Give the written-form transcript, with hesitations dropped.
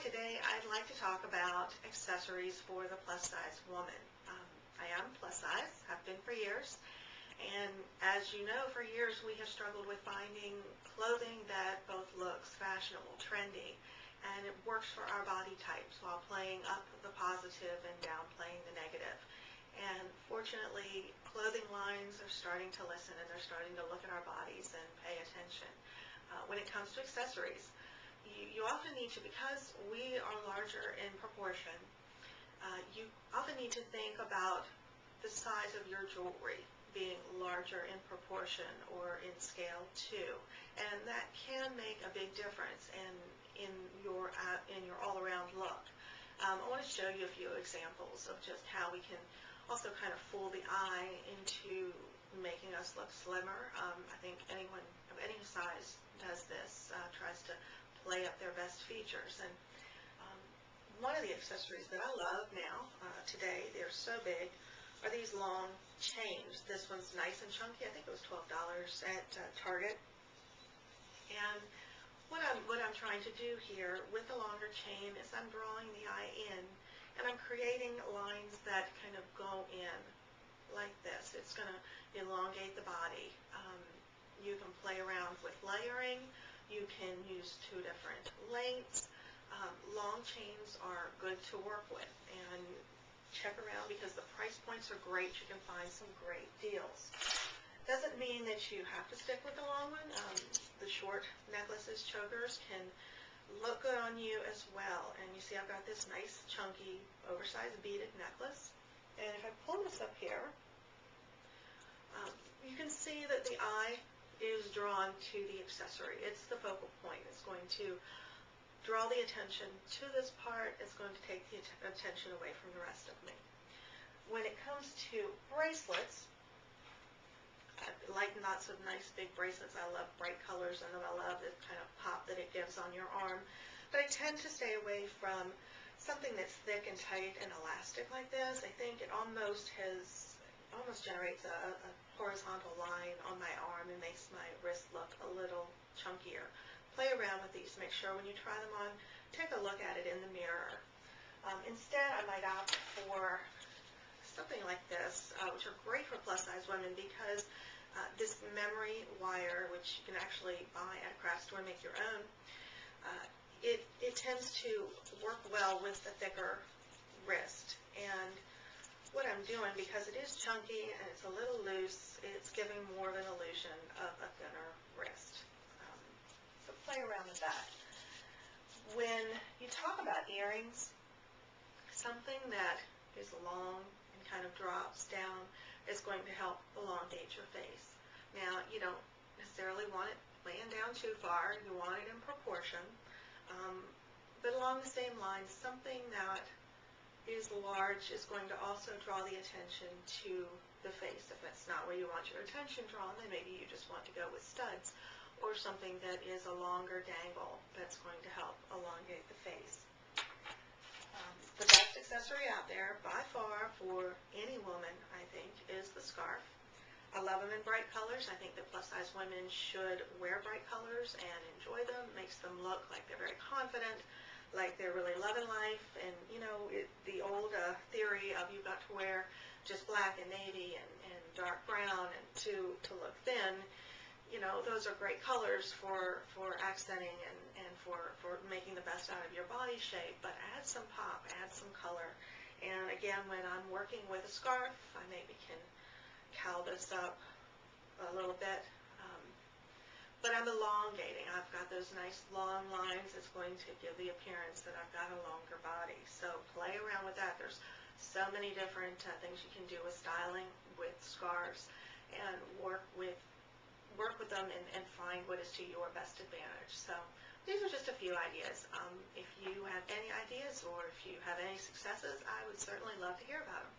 Today I'd like to talk about accessories for the plus-size woman. I am plus size, have been for years, and as you know, for years we have struggled with finding clothing that both looks fashionable, trendy, and it works for our body types while playing up the positive and downplaying the negative. And fortunately, clothing lines are starting to listen, and they're starting to look at our bodies and pay attention. When it comes to accessories, you often need to, because we are larger in proportion, you often need to think about the size of your jewelry being larger in proportion or in scale too, and that can make a big difference in your all-around look. I want to show you a few examples of just how we can also kind of fool the eye into making us look slimmer. I think anyone of any size does this, tries to play up their best features. And one of the accessories that I love now, today, they're so big, are these long chains. This one's nice and chunky. I think it was $12 at Target. And what I'm trying to do here with the longer chain is I'm drawing the eye in, and I'm creating lines that kind of go in like this. It's going to elongate the body. You can play around with layering. You can use two different lengths. Long chains are good to work with, and check around because the price points are great. You can find some great deals. Doesn't mean that you have to stick with the long one. The short necklaces, chokers, can look good on you as well. And you see I've got this nice, chunky, oversized beaded necklace. And if I pull this up here, you can see that the eye is drawn to the accessory. It's the focal point. It's going to draw the attention to this part. It's going to take the attention away from the rest of me. When it comes to bracelets, I like lots of nice big bracelets. I love bright colors, and I love the kind of pop that it gives on your arm. But I tend to stay away from something that's thick and tight and elastic like this. I think it almost generates a horizontal line on my arm and makes my wrist look a little chunkier. Play around with these. Make sure when you try them on, take a look at it in the mirror. Instead, I might opt for something like this, which are great for plus-size women because this memory wire, which you can actually buy at a craft store and make your own, it tends to work well with the thicker wrist. And what I'm doing, because it is chunky and it's a little loose, it's giving more of an illusion of a thinner wrist. So play around with that. When you talk about earrings, something that is long and kind of drops down is going to help elongate your face. Now, you don't necessarily want it laying down too far. You want it in proportion. But along the same lines, something that is large is going to also draw the attention to the face. If that's not where you want your attention drawn, then maybe you just want to go with studs or something that is a longer dangle that's going to help elongate the face. The best accessory out there by far for any woman, I think, is the scarf. I love them in bright colors. I think that plus-size women should wear bright colors and enjoy them. It makes them look like they're very confident, like they're really loving life. And, you know, the old theory of you've got to wear just black and navy and dark brown and to look thin, you know, those are great colors for accenting and for making the best out of your body shape. But add some pop, add some color. And again, when I'm working with a scarf, I maybe can cowl this up a little bit. But I'm elongating. I've got those nice long lines. It's going to give the appearance that I've got a longer body. So play around with that. There's so many different things you can do with styling, with scarves, and work with them and find what is to your best advantage. So these are just a few ideas. If you have any ideas or if you have any successes, I would certainly love to hear about them.